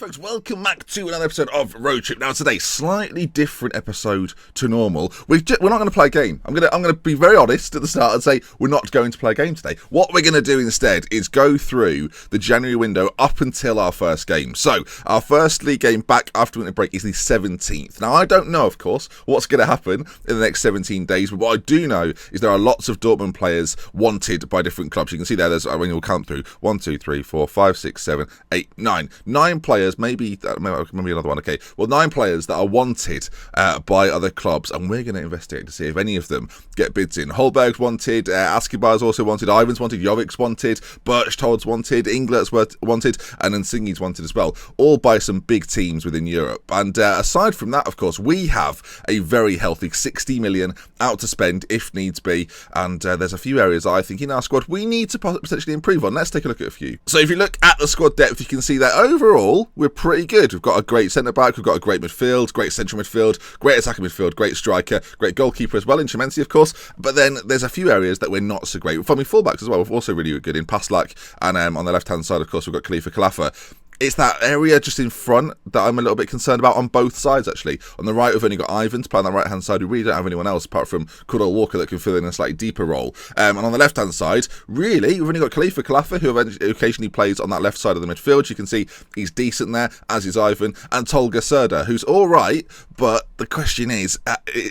Folks, welcome back to another episode of Roadtrip. Now today, slightly different episode to normal. We're not going to play a game. I'm going to be very honest at the start and say we're not going to play a game today. What we're going to do instead is go through the January window up until our first game. So our first league game back after winter break is the 17th. Now I don't know, of course, what's going to happen in the next 17 days, but what I do know is there are lots of Dortmund players wanted by different clubs. You can see there's when you'll count through 1, 2, 3, 4, 5, 6, 7, 8, 9. 9 players, maybe another one. Okay, well, 9 players that are wanted by other clubs, and we're going to investigate to see if any of them get bids in. Holberg's wanted, Askibar's also wanted, Ivan's wanted, Jovic's wanted, Berchtold's wanted, Inglert's wanted, and Insigne's wanted as well, all by some big teams within Europe. And aside from that, of course, we have a very healthy 60 million out to spend if needs be, and there's a few areas I think in our squad we need to potentially improve on. Let's take a look at a few. So if you look at the squad depth, you can see that overall we're pretty good. We've got a great centre-back, we've got a great midfield, great central midfield, great attacking midfield, great striker, great goalkeeper as well in Chimenzi, of course, but then there's a few areas that we're not so great. From fullbacks as well, we're also really good in Paslak, and on the left-hand side, of course, we've got Khalifa Kalafa. It's that area just in front that I'm a little bit concerned about on both sides, actually. On the right, we've only got Ivan to play on the right-hand side. We really don't have anyone else apart from Kudal Walker that can fill in a slightly deeper role. And on the left-hand side, really, we've only got Khalifa Kalafa, who occasionally plays on that left side of the midfield. You can see he's decent there, as is Ivan. And Tolga Serda, who's all right, but the question is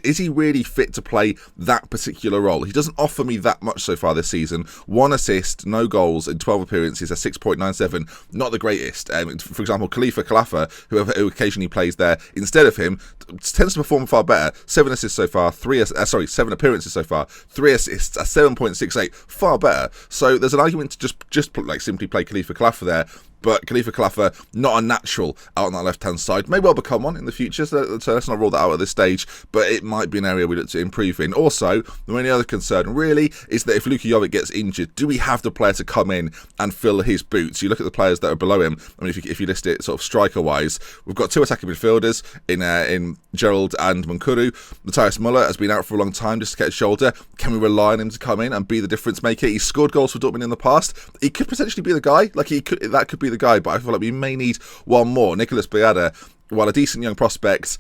he really fit to play that particular role? He doesn't offer me that much so far this season. 1 assist, no goals in 12 appearances, a 6.97, not the greatest. For example, Khalifa Kalafa, who occasionally plays there instead of him, tends to perform far better. 7 assists so far, 7 appearances so far, 3 assists, a 7.68, far better. So there's an argument to just simply play Khalifa Kalafa there. But Khalifa Kalafa, not a natural out on that left-hand side. May well become one in the future, so let's not rule that out at this stage. But it might be an area we look to improve in. Also, the only other concern really is that if Luka Jovic gets injured, do we have the player to come in and fill his boots? You look at the players that are below him. I mean, if you list it sort of striker-wise, we've got 2 attacking midfielders in Gerald and Munkuru. Matthias Muller has been out for a long time just to get his shoulder. Can we rely on him to come in and be the difference maker? He's scored goals for Dortmund in the past. He could potentially be the guy. That could be the guy, but I feel like we may need one more. Nicolas Biada, while a decent young prospect,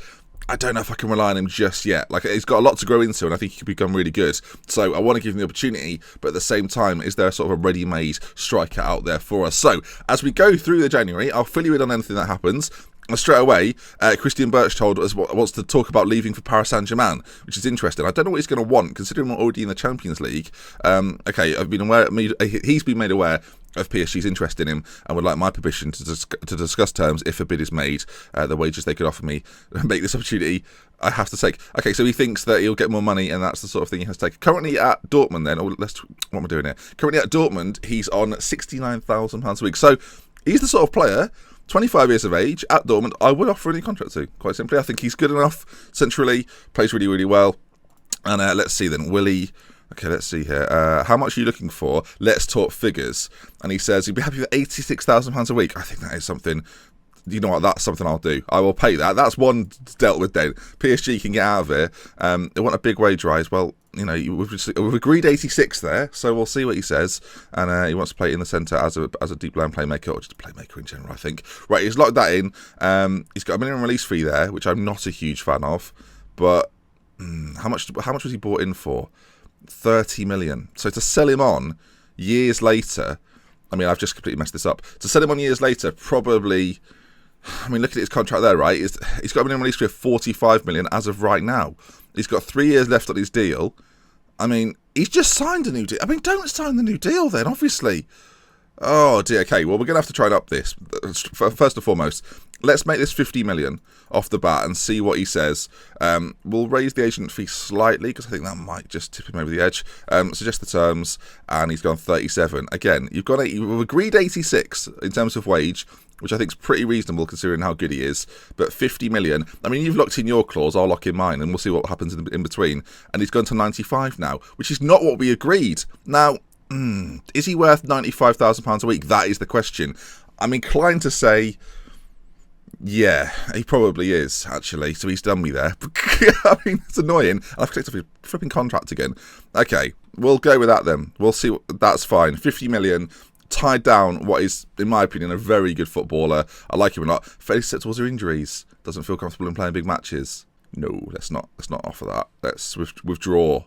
I don't know if I can rely on him just yet. He's got a lot to grow into, and I think he could become really good. So I want to give him the opportunity, but at the same time, is there sort of a ready-made striker out there for us? So as we go through the January, I'll fill you in on anything that happens. And straight away, Christian Berchtold wants to talk about leaving for Paris Saint-Germain, which is interesting. I don't know what he's going to want, considering we're already in the Champions League. Okay, he's been made aware of PSG's interest in him and would like my permission to discuss terms if a bid is made, the wages they could offer me, make this opportunity I have to take. Okay, so he thinks that he'll get more money and that's the sort of thing he has to take. Currently at Dortmund then, what am I doing here? Currently at Dortmund, he's on £69,000 a week. So he's the sort of player, 25 years of age, at Dortmund, I would offer any contract to, quite simply. I think he's good enough centrally, plays really, really well. And let's see then, will he... Okay, let's see here. How much are you looking for? Let's talk figures. And he says he'd be happy with £86,000 a week. I think that is something... You know what? That's something I'll do. I will pay that. That's one dealt with then. PSG can get out of here. They want a big wage rise. Well, you know, we've agreed 86 there, so we'll see what he says. And he wants to play in the centre as a deep line playmaker, or just a playmaker in general, I think. Right, he's locked that in. He's got a minimum release fee there, which I'm not a huge fan of. But how much was he bought in for? 30 million. So to sell him on years later, I mean, I've just completely messed this up. To sell him on years later, probably, I mean, look at his contract there, right? He's got a minimum release fee of 45 million as of right now. He's got 3 years left on his deal. I mean, he's just signed a new deal. I mean, don't sign the new deal then, obviously. Oh dear, okay, well, we're going to have to try and up this. First and foremost, let's make this 50 million off the bat and see what he says. We'll raise the agent fee slightly, because I think that might just tip him over the edge. Suggest the terms, and he's gone 37. Again, you've agreed 86 in terms of wage, which I think is pretty reasonable considering how good he is. But 50 million, I mean, you've locked in your clause, I'll lock in mine, and we'll see what happens in between. And he's gone to 95 now, which is not what we agreed. Now, is he worth £95,000 a week? That is the question. I'm inclined to say, yeah, he probably is, actually. So he's done me there. I mean, it's annoying. And I've clicked off his flipping contract again. Okay, we'll go with that then. We'll see. That's fine. 50 million tied down what is, in my opinion, a very good footballer. I like him a lot. Fairly susceptible to injuries. Doesn't feel comfortable in playing big matches. No, let's not offer that. Let's withdraw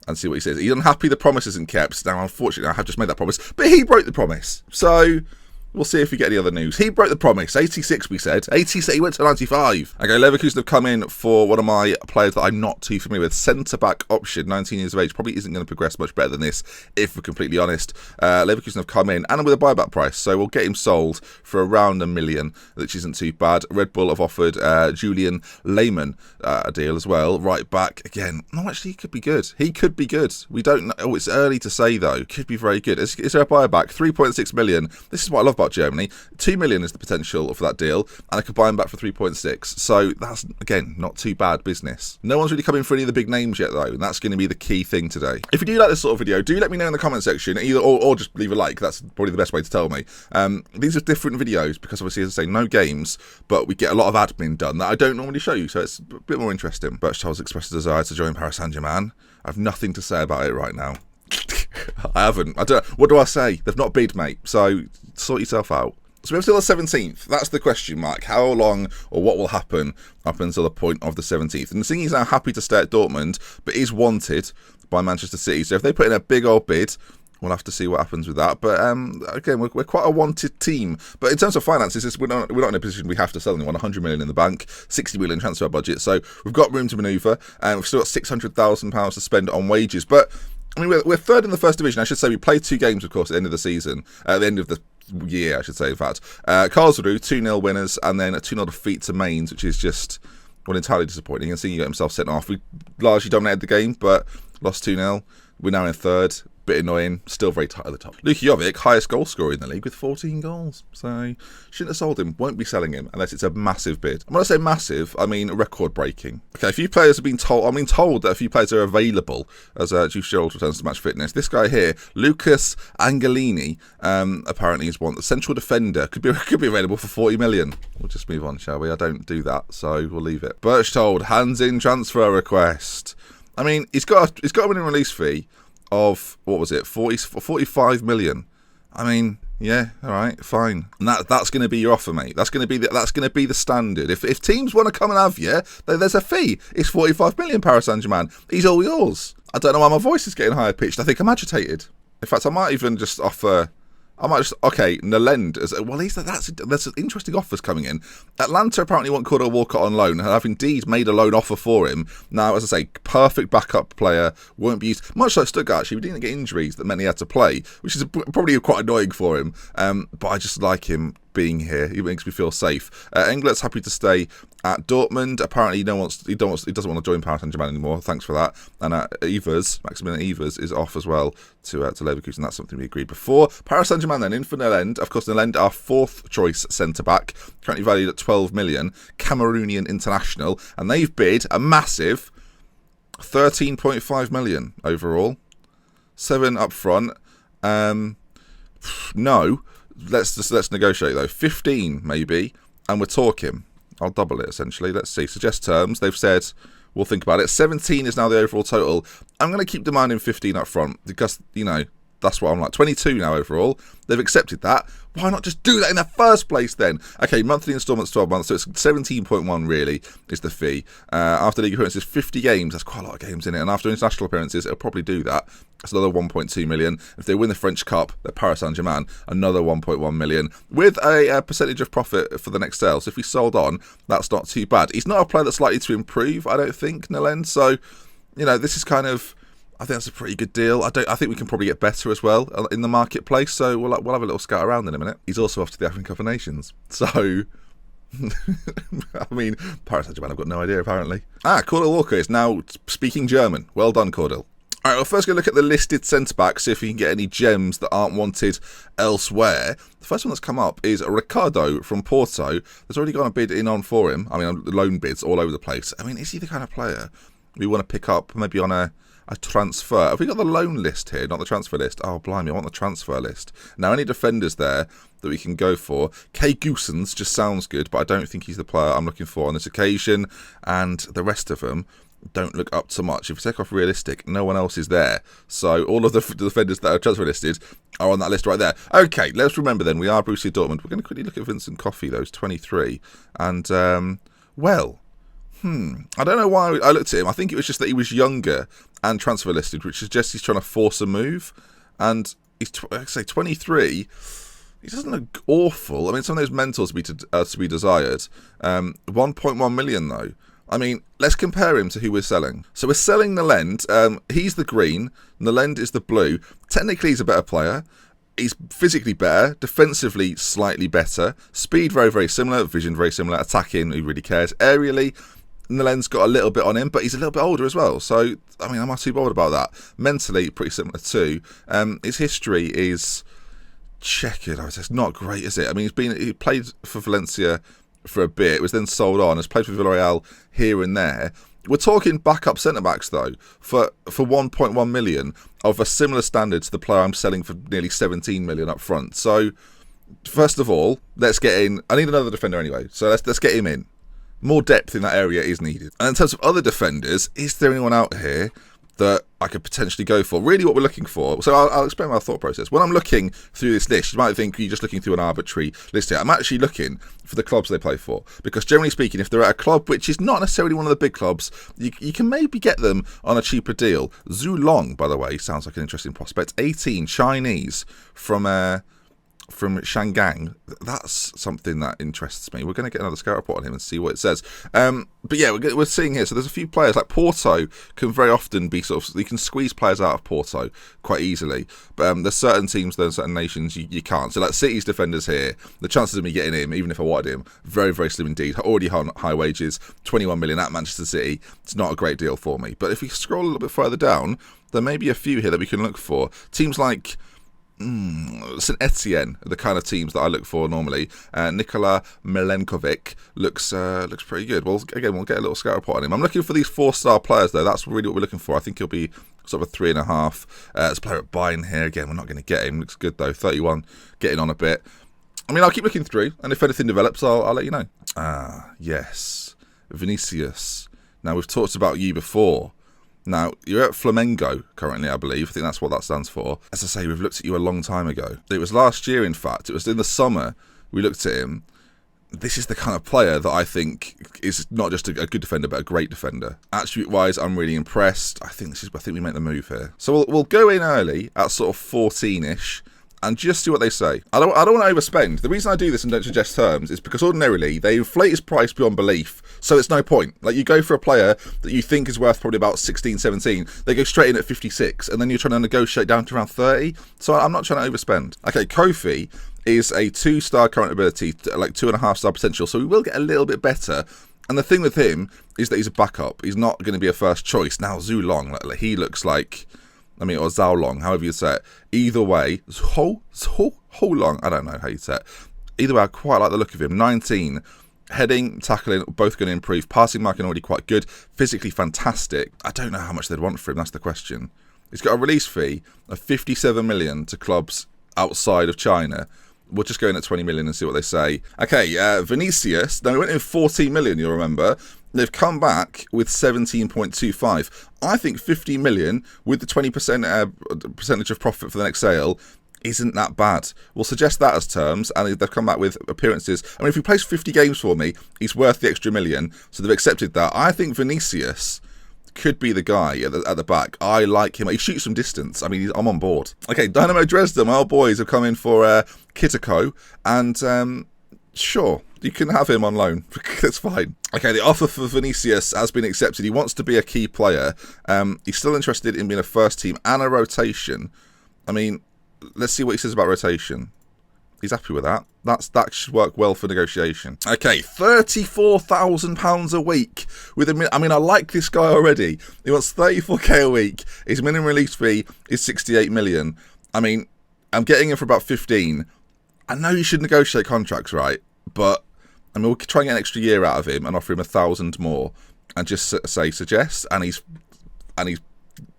and see what he says. He's unhappy the promise isn't kept. Now, unfortunately, I have just made that promise, but he broke the promise. So we'll see if we get any other news. He broke the promise. 86, we said. 86, he went to 95. Okay, Leverkusen have come in for one of my players that I'm not too familiar with. Centre-back option, 19 years of age. Probably isn't going to progress much better than this, if we're completely honest. Leverkusen have come in, and with a buyback price, so we'll get him sold for around $1 million, which isn't too bad. Red Bull have offered Julian Lehmann a deal as well. Right back, again, no, actually, he could be good. He could be good. We don't know. Oh, it's early to say, though. Could be very good. Is there a buyback? 3.6 million. This is what I love about Germany. 2 million is the potential for that deal, and I could buy him back for 3.6. So that's, again, not too bad business. No one's really coming for any of the big names yet, though, and that's going to be the key thing today. If you do like this sort of video, do let me know in the comment section, either or just leave a like. That's probably the best way to tell me. These are different videos because, obviously, as I say, no games, but we get a lot of admin done that I don't normally show you, so it's a bit more interesting. Berchtold's expressed a desire to join Paris Saint-Germain. I have nothing to say about it right now. I haven't. I don't. What do I say? They've not bid, mate. So sort yourself out. So we have till the 17th. That's the question mark. How long or what will happen up until the point of the 17th? And seeing he's now happy to stay at Dortmund, but is wanted by Manchester City. So if they put in a big old bid, we'll have to see what happens with that. But again, we're quite a wanted team. But in terms of finances, we're not in a position we have to sell anyone. 100 million in the bank, 60 million transfer budget. So we've got room to manoeuvre, and we've still got £600,000 to spend on wages. But I mean, we're third in the first division. I should say we played 2 games, of course, at the end of the season, at the end of the year, I should say, in fact. Karlsruhe, 2-0 winners, and then a 2-0 defeat to Mainz, which is just, well, entirely disappointing. And seeing he got himself sent off, we largely dominated the game, but lost 2-0. We're now in third. Bit annoying, still very tight at the top. Luka Jovic, highest goal scorer in the league with 14 goals. So, shouldn't have sold him, won't be selling him unless it's a massive bid. And when I say massive, I mean record breaking. Okay, a few players have been told, that a few players are available as Juice Gerald returns to match fitness. This guy here, Lucas Angelini, apparently is one. The central defender could be available for 40 million. We'll just move on, shall we? I don't do that, so we'll leave it. Berchtold, hands in transfer request. I mean, he's got a winning release fee of, what was it, 45 million. I mean, yeah, all right, fine. And that's going to be your offer, mate. That's going to be the standard. If teams want to come and have you, there's a fee. It's 45 million, Paris Saint-Germain. He's all yours. I don't know why my voice is getting higher pitched. I think I'm agitated. In fact, I might even just offer. Okay, Nalend. Well, that's interesting offers coming in. Atlanta apparently want Cordell Walker on loan and have indeed made a loan offer for him. Now, as I say, perfect backup player, won't be used. Much like Stuttgart, actually, we didn't get injuries that meant he had to play, which is probably quite annoying for him. But I just like him being here. He makes me feel safe. Englert's happy to stay at Dortmund. Apparently, he doesn't want to join Paris Saint-Germain anymore. Thanks for that. And Maximilian Evers, is off as well to Leverkusen. That's something we agreed before. Paris Saint-Germain then in for Nalend. Of course, Nalend, our 4th choice centre back, currently valued at 12 million. Cameroonian international, and they've bid a massive 13.5 million overall. 7 up front. No. Let's negotiate though. 15 maybe, and we're talking. I'll double it essentially. Let's see. Suggest terms. They've said we'll think about it. 17 is now the overall total. I'm going to keep demanding 15 up front because, you know, that's what I'm like. 22 now overall. They've accepted that. Why not just do that in the first place then? Okay, monthly instalments 12 months, so it's 17.1 really is the fee. After league appearances, 50 games. That's quite a lot of games in it. And after international appearances, it'll probably do that. That's another 1.2 million. If they win the French Cup, they're Paris Saint-Germain, another 1.1 million with a percentage of profit for the next sale. So if he sold on, that's not too bad. He's not a player that's likely to improve, I don't think, Nalend. So, you know, this is kind of, I think that's a pretty good deal. I think we can probably get better as well in the marketplace. So we'll have a little scout around in a minute. He's also off to the African Cup of Nations. So, I mean, Paris Saint-Germain, I've got no idea apparently. Cordell Walker is now speaking German. Well done, Cordell. All right, we'll first go look at the listed centre-backs, see if we can get any gems that aren't wanted elsewhere. The first one that's come up is Ricardo from Porto. There's already gone a bid in on for him. I mean, loan bids all over the place. I mean, is he the kind of player we want to pick up maybe on a transfer? Have we got the loan list here, not the transfer list? Oh, blimey, I want the transfer list. Now, any defenders there that we can go for? Kay Goosens just sounds good, but I don't think he's the player I'm looking for on this occasion. And the rest of them, don't look up to much. If you take off realistic, no one else is there. So all of the defenders that are transfer listed are on that list right there. Okay, let's remember then, we are Borussia Dortmund. We're going to quickly look at Vincent Coffey, those 23. And, I don't know why I looked at him. I think it was just that he was younger and transfer listed, which suggests he's trying to force a move. And he's, 23. He doesn't look awful. I mean, some of those mentors to be desired. 1.1 million, though. I mean, let's compare him to who we're selling. So we're selling Nalend. He's the green. Nalend is the blue. Technically, he's a better player. He's physically better. Defensively, slightly better. Speed, very, very similar. Vision, very similar. Attacking, who really cares? Aerially, Nalend's got a little bit on him, but he's a little bit older as well. So, I mean, I'm not too bothered about that. Mentally, pretty similar too. His history is checkered. It's not great, is it? I mean, he played for Valencia for a bit, was then sold on, has played for Villarreal here and there. We're talking backup centre-backs, though, for 1.1 million of a similar standard to the player I'm selling for nearly 17 million up front. So, first of all, let's get in. I need another defender anyway, so let's get him in. More depth in that area is needed. And in terms of other defenders, is there anyone out here that I could potentially go for? Really what we're looking for. So I'll explain my thought process. When I'm looking through this list, you might think you're just looking through an arbitrary list here. I'm actually looking for the clubs they play for. Because generally speaking, if they're at a club which is not necessarily one of the big clubs, you can maybe get them on a cheaper deal. Zhu Long, by the way, sounds like an interesting prospect. 18, Chinese, from Shangang. That's something that interests me. We're going to get another scout report on him and see what it says. But yeah, we're seeing here. So there's a few players like Porto can very often be you can squeeze players out of Porto quite easily. But there's certain teams, there's certain nations you can't. So like City's defenders here, the chances of me getting him, even if I wanted him, very, very slim indeed. Already high wages, 21 million at Manchester City. It's not a great deal for me. But if we scroll a little bit further down, there may be a few here that we can look for. Teams like St Etienne are the kind of teams that I look for normally. Nikola Milenkovic looks pretty good. Well, again, we'll get a little scout report on him. I'm looking for these 4-star players, though. That's really what we're looking for. I think he'll be sort of a 3.5. There's a player at Bayern here. Again, we're not going to get him. Looks good, though. 31, getting on a bit. I mean, I'll keep looking through, and if anything develops, I'll let you know. Yes. Vinicius. Now, we've talked about you before. Now, you're at Flamengo currently, I believe. I think that's what that stands for. As I say, we've looked at you a long time ago. It was last year, in fact. It was in the summer we looked at him. This is the kind of player that I think is not just a good defender, but a great defender. Attribute-wise, I'm really impressed. I think we make the move here. So we'll go in early at sort of 14-ish. And just see what they say. I don't want to overspend. The reason I do this and don't suggest terms is because ordinarily they inflate his price beyond belief, so it's no point. Like, you go for a player that you think is worth probably about 16, 17, they go straight in at 56, and then you're trying to negotiate down to around 30. So I'm not trying to overspend. Okay, Kofi is a 2-star current ability, like 2.5-star potential, so we will get a little bit better. And the thing with him is that he's a backup. He's not going to be a first choice. Now, Zhu Long, he looks like... or Zhao Long, however you say it. Either way, Ho Long, I don't know how you say it. Either way, I quite like the look of him. 19, heading, tackling, both going to improve. Passing marking already quite good. Physically fantastic. I don't know how much they'd want for him, that's the question. He's got a release fee of 57 million to clubs outside of China. We'll just go in at 20 million and see what they say. Okay, Vinicius. Now, we went in 14 million, you'll remember. They've come back with 17.25. I think 15 million with the 20% percentage of profit for the next sale isn't that bad. We'll suggest that as terms, and they've come back with appearances. I mean, if he plays 50 games for me, he's worth the extra million, so they've accepted that. I think Vinicius could be the guy at the back. I like him. He shoots from distance. I mean, I'm on board. Okay, Dynamo Dresden, my old boys have come in for Kitako, and sure, you can have him on loan. That's fine. Okay, the offer for Vinicius has been accepted. He wants to be a key player. He's still interested in being a first team and a rotation. I mean, let's see what he says about rotation. He's happy with that. That should work well for negotiation. Okay, £34,000 a week. I like this guy already. He wants 34k a week. His minimum release fee is 68 million. I mean, I'm getting him for about 15. I know you should negotiate contracts, right? But I mean, we'll try and get an extra year out of him and offer him 1,000 more, and just say suggest. And he's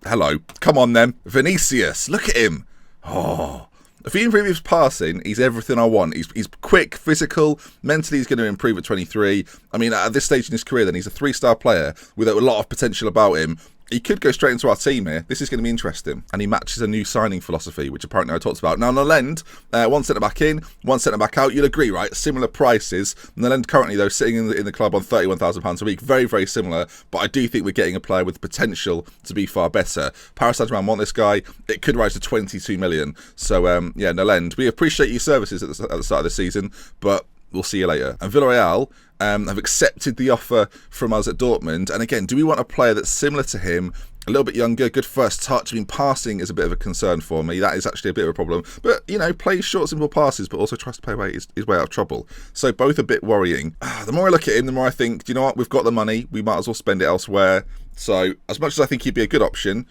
hello. Come on then, Vinicius. Look at him. Oh. If he improves passing, he's everything I want. He's quick, physical, mentally he's going to improve at 23. I mean, at this stage in his career, then he's a 3-star player with a lot of potential about him. He could go straight into our team here. This is going to be interesting. And he matches a new signing philosophy, which apparently I talked about. Now, Nolend, one centre-back in, one centre-back out. You'll agree, right? Similar prices. Nolend currently, though, sitting in the club on £31,000 a week. Very, very similar. But I do think we're getting a player with potential to be far better. Paris Saint-Germain want this guy. It could rise to 22 million. So, yeah, Nolend, we appreciate your services at the start of the season, but we'll see you later. And Villarreal have accepted the offer from us at Dortmund. And again, do we want a player that's similar to him, a little bit younger, good first touch? I mean, passing is a bit of a concern for me. That is actually a bit of a problem. But, you know, plays short, simple passes, but also tries to play his way out of trouble. So both a bit worrying. The more I look at him, the more I think, do you know what? We've got the money. We might as well spend it elsewhere. So as much as I think he'd be a good option,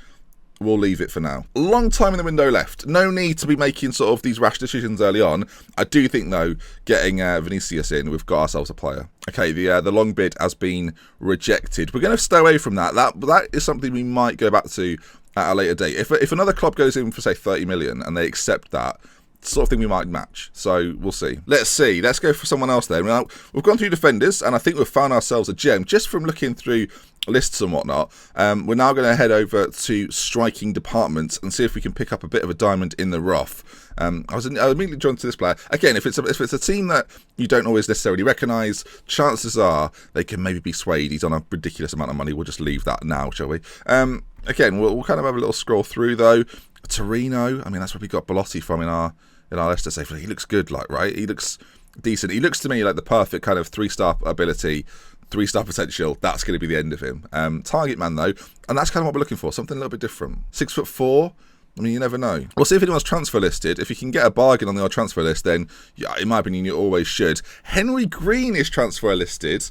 we'll leave it for now. Long time in the window left. No need to be making sort of these rash decisions early on. I do think, though, getting Vinicius in, we've got ourselves a player. Okay, the long bid has been rejected. We're going to stay away from that. That is something we might go back to at a later date. If another club goes in for, say, 30 million and they accept that, sort of thing we might match. So we'll see. Let's see. Let's go for someone else then. Now, we've gone through defenders, and I think we've found ourselves a gem just from looking through lists and whatnot. We're now going to head over to striking departments and see if we can pick up a bit of a diamond in the rough. I was immediately drawn to this player. Again, if it's a team that you don't always necessarily recognise, chances are they can maybe be swayed. He's on a ridiculous amount of money. We'll just leave that now, shall we? Again, we'll kind of have a little scroll through though. Torino, I mean, that's where we got Belotti from in our Leicester save. He looks good, like, right? He looks decent. He looks to me like the perfect kind of 3-star ability, 3-star potential. That's going to be the end of him. Target man, though, and that's kind of what we're looking for. Something a little bit different. 6'4". I mean, you never know. We'll see if anyone's transfer listed. If you can get a bargain on the old transfer list, then, yeah, in my opinion, you always should. Henry Green is transfer listed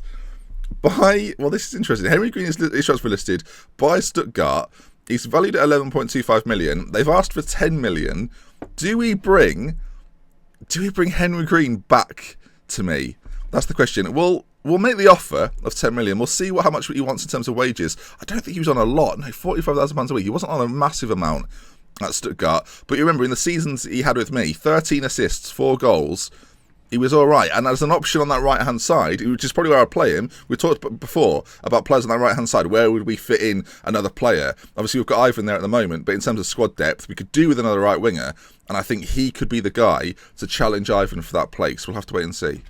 by... Well, this is interesting. Henry Green is transfer listed by Stuttgart. He's valued at 11.25 million. They've asked for 10 million. Do we bring Henry Green back to me? That's the question. We'll make the offer of 10 million. We'll see how much he wants in terms of wages. I don't think he was on a lot. No, £45,000 a week. He wasn't on a massive amount at Stuttgart. But you remember, in the seasons he had with me, 13 assists, 4 goals. He was all right. And as an option on that right-hand side, which is probably where I'd play him, we talked before about players on that right-hand side. Where would we fit in another player? Obviously, we've got Ivan there at the moment, but in terms of squad depth, we could do with another right winger. And I think he could be the guy to challenge Ivan for that place. We'll have to wait and see.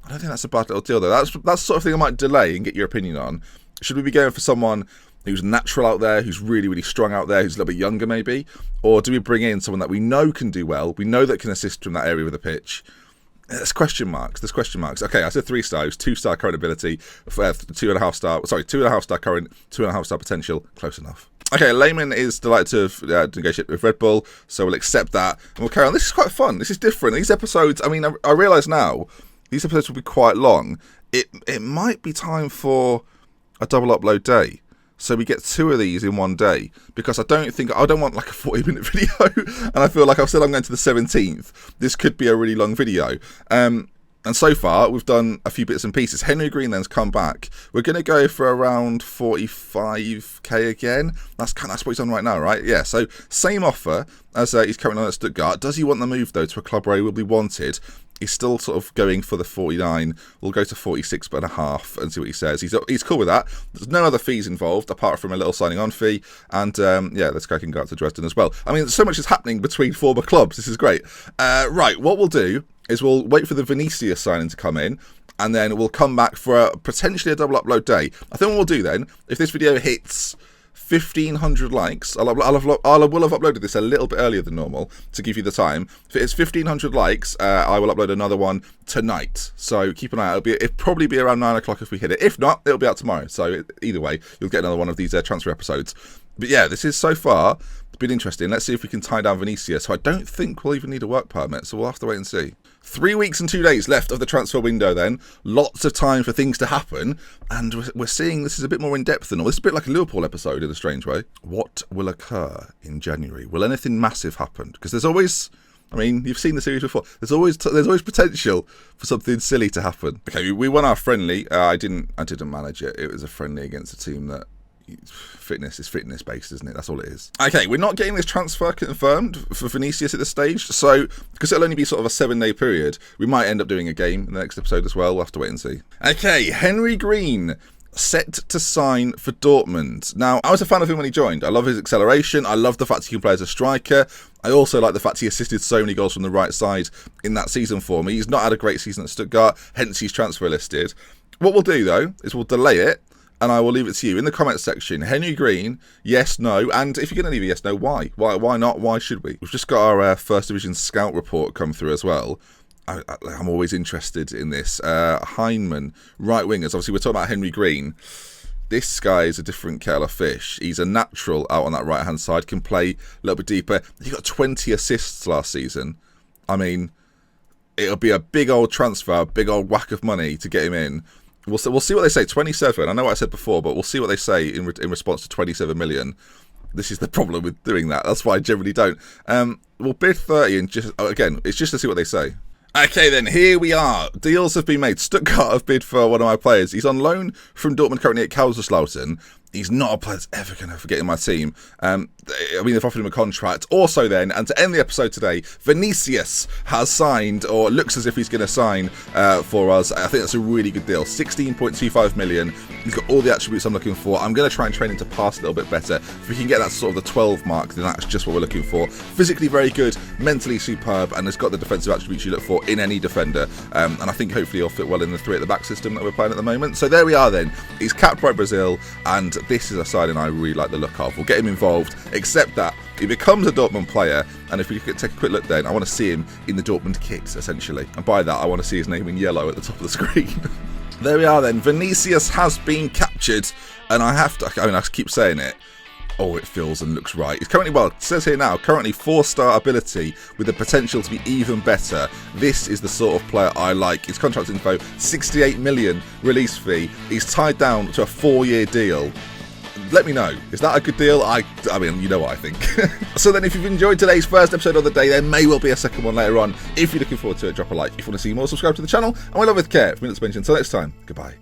I don't think that's a bad little deal, though. That's the sort of thing I might delay and get your opinion on. Should we be going for someone who's natural out there, who's really, really strong out there, who's a little bit younger maybe? Or do we bring in someone that we know can do well, we know that can assist from that area of the pitch? There's question marks. Okay, I said 3-star. It was 2-star current ability, 2.5-star. Sorry, 2.5-star current, 2.5-star potential. Close enough. Okay, Lehman is delighted to negotiate with Red Bull, so we'll accept that and we'll carry on. This is quite fun. This is different. These episodes, I mean, I realise now, these episodes will be quite long. It might be time for a double upload day. So we get 2 of these in one day, because I don't want like a 40-minute video, and I feel like I'm going to the 17th. This could be a really long video. And so far, we've done a few bits and pieces. Henry Green then's come back. We're going to go for around 45k again. That's what he's on right now, right? Yeah, so same offer as he's currently on at Stuttgart. Does he want the move, though, to a club where he will be wanted? He's still sort of going for the 49. We'll go to 46.5 and see what he says. He's cool with that. There's no other fees involved apart from a little signing on fee. And yeah, this guy can go out to Dresden as well. I mean, so much is happening between former clubs. This is great. Right, what we'll do is we'll wait for the Vinicius signing to come in, and then we'll come back for potentially a double upload day. I think what we'll do then, if this video hits 1,500 likes, I will have uploaded this a little bit earlier than normal to give you the time. If it's 1,500 likes, I will upload another one tonight. So keep an eye out. It'll probably be around 9 o'clock if we hit it. If not, it'll be out tomorrow. So either way, you'll get another one of these transfer episodes. But yeah, this is so far been interesting. Let's see if we can tie down Vinicius. So I don't think we'll even need a work permit. So we'll have to wait and see. 3 weeks and 2 days left of the transfer window then. Lots of time for things to happen. And we're seeing this is a bit more in depth than all. This is a bit like a Liverpool episode in a strange way. What will occur in January? Will anything massive happen? Because there's always... I mean, you've seen the series before. There's always potential for something silly to happen. Okay, we won our friendly. I didn't manage it. It was a friendly against a team that fitness is fitness based, isn't it? That's all it is. Okay, we're not getting this transfer confirmed for Vinicius at this stage, so because it'll only be sort of a 7-day period, we might end up doing a game in the next episode as well. We'll have to wait and see. Okay, Henry Green set to sign for Dortmund. Now, I was a fan of him when he joined. I love his acceleration. I love the fact he can play as a striker. I also like the fact he assisted so many goals from the right side in that season for me. He's not had a great season at Stuttgart, hence he's transfer listed. What we'll do, though, is we'll delay it, and I will leave it to you in the comments section. Henry Green, yes, no, and if you're going to leave a yes, no, why? Why not? Why should we? We've just got our First Division scout report come through as well. I'm always interested in this. Heinemann, right wingers. Obviously, we're talking about Henry Green. This guy is a different kettle of fish. He's a natural out on that right-hand side, can play a little bit deeper. He got 20 assists last season. I mean, it'll be a big old transfer, a big old whack of money to get him in. We'll see what they say. 27. I know what I said before, but we'll see what they say in response to 27 million. This is the problem with doing that. That's why I generally don't. We'll bid 30 and just, again, it's just to see what they say. Okay then, here we are. Deals have been made. Stuttgart have bid for one of my players. He's on loan from Dortmund currently at Kaiserslautern. He's not a player that's ever going to forget in my team. I mean, they've offered him a contract. Also then, and to end the episode today, Vinicius has signed, or looks as if he's going to sign for us. I think that's a really good deal. 16.25 million. He's got all the attributes I'm looking for. I'm going to try and train him to pass a little bit better. If we can get that sort of the 12 mark, then that's just what we're looking for. Physically very good, mentally superb, and has got the defensive attributes you look for in any defender. And I think hopefully he'll fit well in the 3 at the back system that we're playing at the moment. So there we are then. He's capped by Brazil, and this is a signing I really like the look of. We'll get him involved, except that he becomes a Dortmund player, and if we could take a quick look then, I want to see him in the Dortmund kit, essentially. And by that, I want to see his name in yellow at the top of the screen. There we are then. Vinicius has been captured, and I keep saying it. Oh, it feels and looks right. It's currently, well, it says here now, currently 4-star ability with the potential to be even better. This is the sort of player I like. His contract info, 68 million release fee. He's tied down to a 4-year deal. Let me know. Is that a good deal? I mean, you know what I think. So then if you've enjoyed today's first episode of the day, there may well be a second one later on. If you're looking forward to it, drop a like. If you want to see more, subscribe to the channel. And we'll love with care. From me, let's mention. Until next time, goodbye.